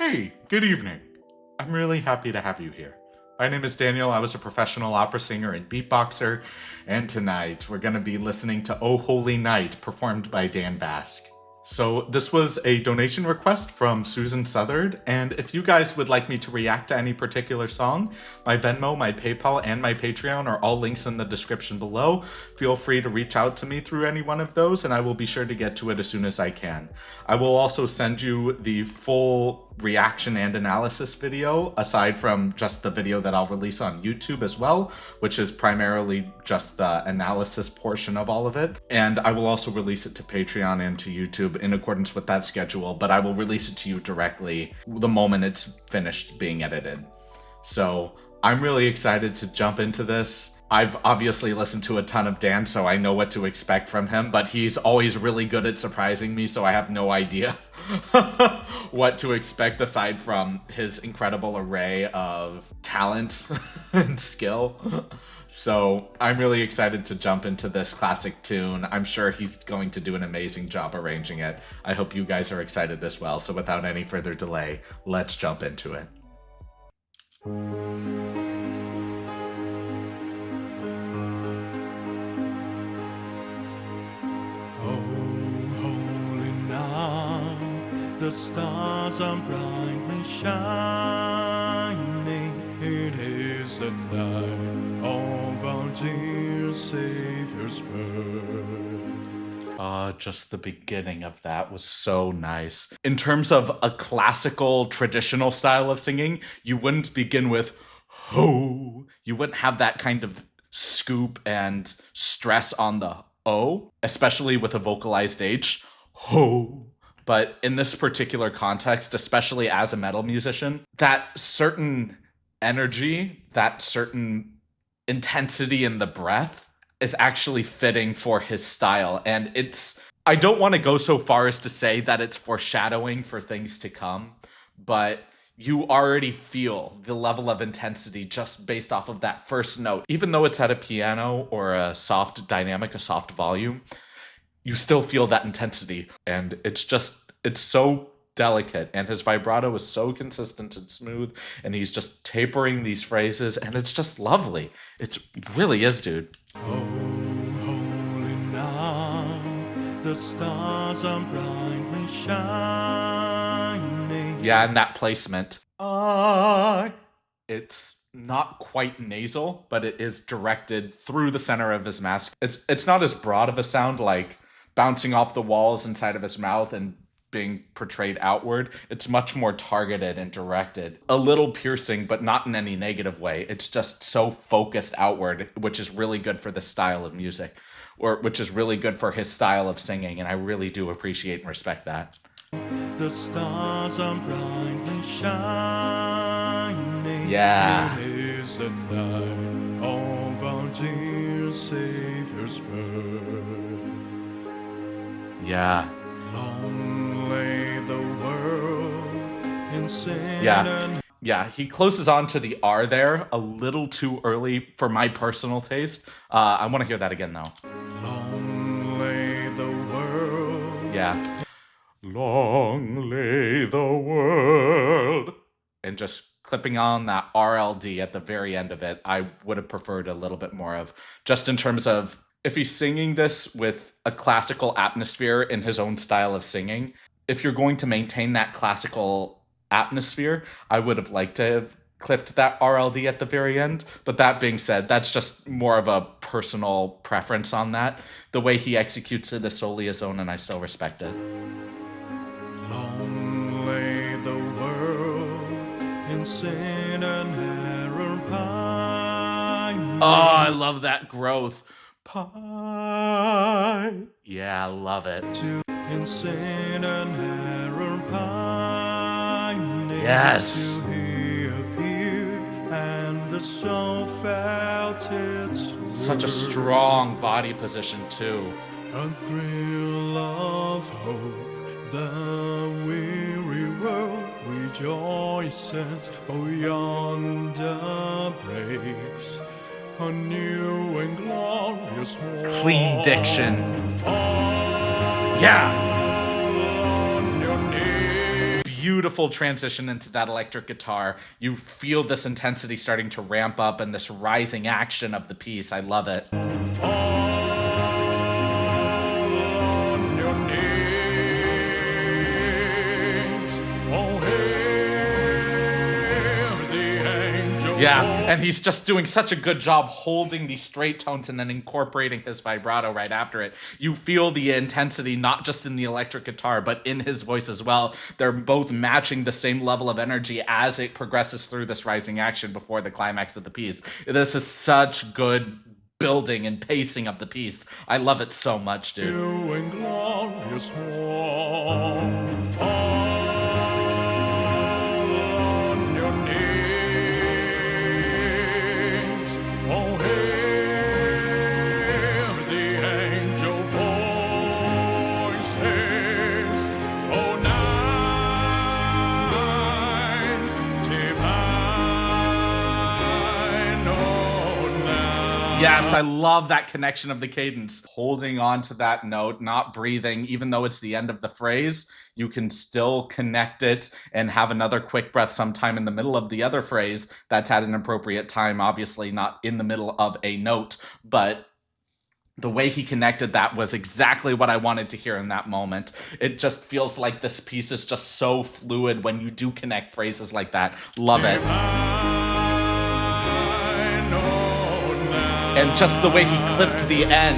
Hey, good evening. I'm really happy to have you here. My name is Daniel. I was a professional opera singer and beatboxer, and tonight we're going to be listening to Oh Holy Night, performed by Dan Vasc. So this was a donation request from Susan Southard, and if you guys would like me to react to any particular song, my Venmo, my PayPal, and my Patreon are all links in the description below. Feel free to reach out to me through any one of those, and I will be sure to get to it as soon as I can. I will also send you the full reaction and analysis video, aside from just the video that I'll release on YouTube as well, which is primarily just the analysis portion of all of it. And I will also release it to Patreon and to YouTube in accordance with that schedule, but I will release it to you directly the moment it's finished being edited. So I'm really excited to jump into this. I've obviously listened to a ton of Dan, so I know what to expect from him, but he's always really good at surprising me, so I have no idea what to expect aside from his incredible array of talent and skill. So I'm really excited to jump into this classic tune. I'm sure he's going to do an amazing job arranging it. I hope you guys are excited as well, so without any further delay, let's jump into it. The stars are brightly shining. It is the night of our dear Savior's birth. Just the beginning of that was so nice. In terms of a classical, traditional style of singing, you wouldn't begin with ho. You wouldn't have that kind of scoop and stress on the O, especially with a vocalized H. Ho. But in this particular context, especially as a metal musician, that certain energy, that certain intensity in the breath is actually fitting for his style. And I don't want to go so far as to say that it's foreshadowing for things to come, but you already feel the level of intensity just based off of that first note. Even though it's at a piano or a soft dynamic, a soft volume, you still feel that intensity, and it's so delicate, and his vibrato is so consistent and smooth, and he's just tapering these phrases, and it's just lovely. It really is, dude. Oh, holy night, the stars are brightly shining. Yeah, and that placement. It's not quite nasal, but it is directed through the center of his mask. It's not as broad of a sound, like bouncing off the walls inside of his mouth and being portrayed outward. It's much more targeted and directed. A little piercing, but not in any negative way. It's just so focused outward, which is really good for the style of music, or which is really good for his style of singing, and I really do appreciate and respect that. The stars are brightly shining. Yeah. It is the night of our dear Savior's birth. Yeah. Long lay the world in sin. Yeah, he closes on to the R there a little too early for my personal taste. I want to hear that again, though. Long lay the world. Yeah. Long lay the world. And just clipping on that RLD at the very end of it, I would have preferred a little bit more of, just in terms of, if he's singing this with a classical atmosphere in his own style of singing, if you're going to maintain that classical atmosphere, I would have liked to have clipped that RLD at the very end. But that being said, that's just more of a personal preference on that. The way he executes it is solely his own, and I still respect it. Long lay the world in sin and error pining. Oh, I love that growth. Pie. Yeah, I love it. In sin and error pining. Yes. He appeared, and the soul felt its Such a strong body position, too. A thrill of hope, the weary world rejoices, for yonder breaks a new and glorious morn. Clean diction. Yeah. beautiful transition into that electric guitar. You feel this intensity starting to ramp up and this rising action of the piece. I love it. Yeah, and he's just doing such a good job holding these straight tones and then incorporating his vibrato right after it. You feel the intensity not just in the electric guitar, but in his voice as well. They're both matching the same level of energy as it progresses through this rising action before the climax of the piece. This is such good building and pacing of the piece. I love it so much, dude. Yes, I love that connection of the cadence. Holding on to that note, not breathing, even though it's the end of the phrase, you can still connect it and have another quick breath sometime in the middle of the other phrase that's at an appropriate time, obviously not in the middle of a note, but the way he connected that was exactly what I wanted to hear in that moment. It just feels like this piece is just so fluid when you do connect phrases like that. Love it. And just the way he clipped the end.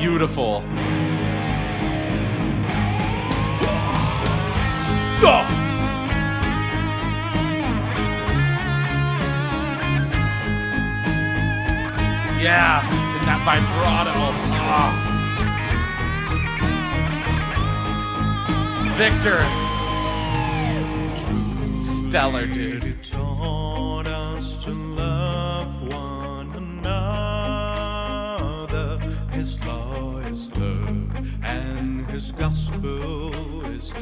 Beautiful. Yeah, in that vibrato. Victor. Stellar, dude. He taught us to love one another. His law is love, and his gospel is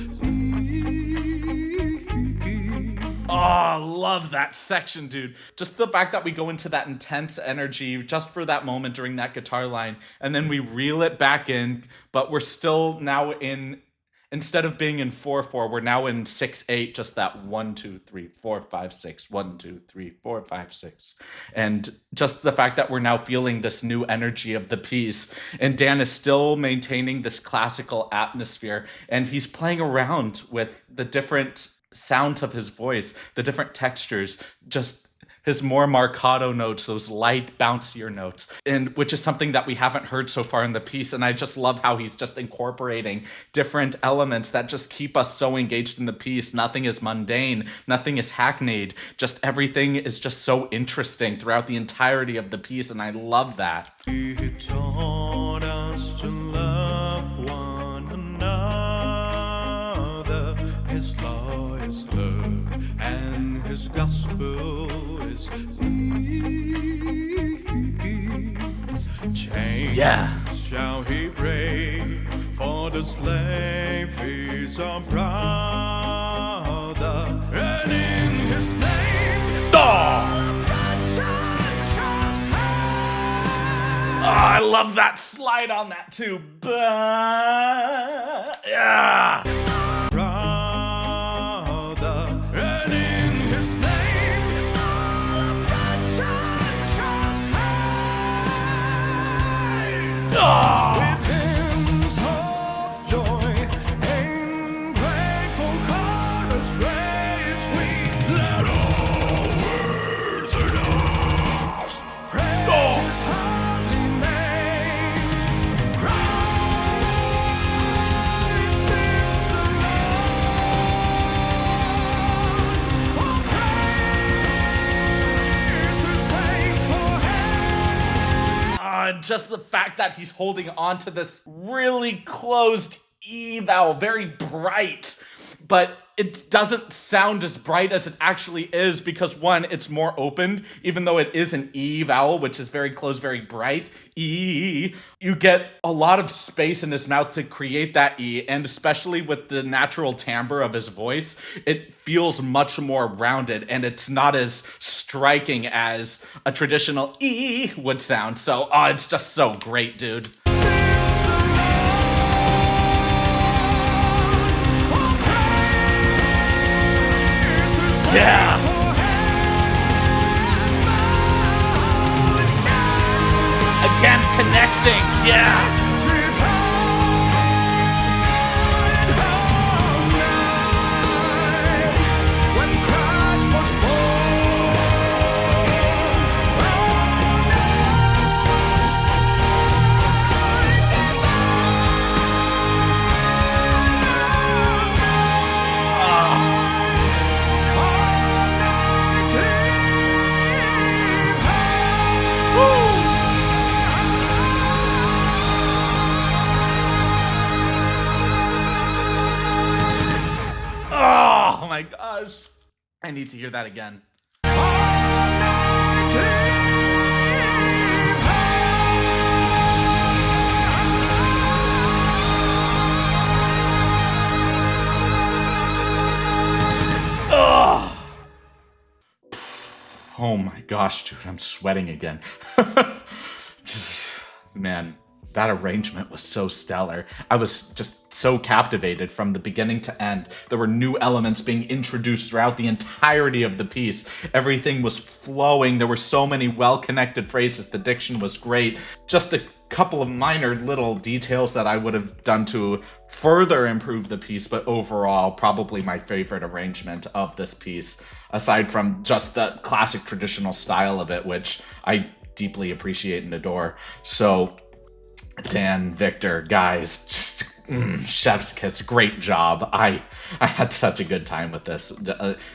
Oh, I love that section, dude. Just the fact that we go into that intense energy just for that moment during that guitar line, and then we reel it back in, but we're still now in, instead of being in 4/4, we're now in 6/8, just that 1 2 3 4 5 6 1 2 3 4 5 6, and just the fact that we're now feeling this new energy of the piece, and Dan is still maintaining this classical atmosphere, and he's playing around with the different sounds of his voice, the different textures, just his more marcato notes, those light, bouncier notes, and which is something that we haven't heard so far in the piece. And I just love how he's just incorporating different elements that just keep us so engaged in the piece. Nothing is mundane, nothing is hackneyed, just everything is just so interesting throughout the entirety of the piece, and I love that. He taught us to love one another. His law is love, and his gospel is peace. Chains shall he break, for the slave is our brother, and in his name I love that slide on that too. Yeah. With hymns of joy and grateful chorus raise we, let all earth and us praise his holy name. Christ is the Lord. Oh, praise his name forever. Just the fact that he's holding on to this really closed E vowel, very bright, but it doesn't sound as bright as it actually is because, one, it's more opened, even though it is an E vowel, which is very close, very bright. E. You get a lot of space in his mouth to create that E, and especially with the natural timbre of his voice, it feels much more rounded, and it's not as striking as a traditional E would sound. So, it's just so great, dude. Yeah! Again, connecting, yeah! Oh my gosh. I need to hear that again. Oh my gosh, dude, I'm sweating again. Man, that arrangement was so stellar. I was just so captivated from the beginning to end. There were new elements being introduced throughout the entirety of the piece. Everything was flowing. There were so many well-connected phrases. The diction was great. Just a couple of minor little details that I would have done to further improve the piece, but overall, probably my favorite arrangement of this piece, aside from just the classic traditional style of it, which I deeply appreciate and adore. So, Dan, Victor, guys, just chef's kiss, great job. I had such a good time with this.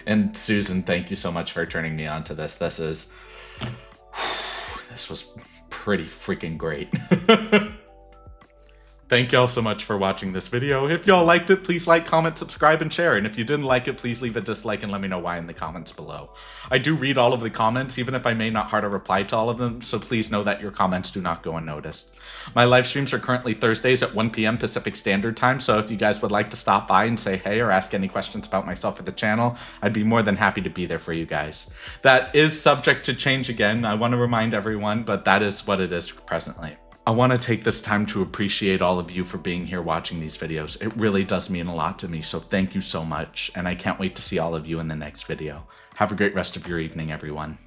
And Susan, thank you so much for turning me on to this. This was pretty freaking great. Thank y'all so much for watching this video. If y'all liked it, please like, comment, subscribe, and share. And if you didn't like it, please leave a dislike and let me know why in the comments below. I do read all of the comments, even if I may not heart a reply to all of them, so please know that your comments do not go unnoticed. My live streams are currently Thursdays at 1 p.m. Pacific Standard Time, so if you guys would like to stop by and say hey or ask any questions about myself or the channel, I'd be more than happy to be there for you guys. That is subject to change again, I want to remind everyone, but that is what it is presently. I want to take this time to appreciate all of you for being here watching these videos. It really does mean a lot to me, so thank you so much, and I can't wait to see all of you in the next video. Have a great rest of your evening, everyone.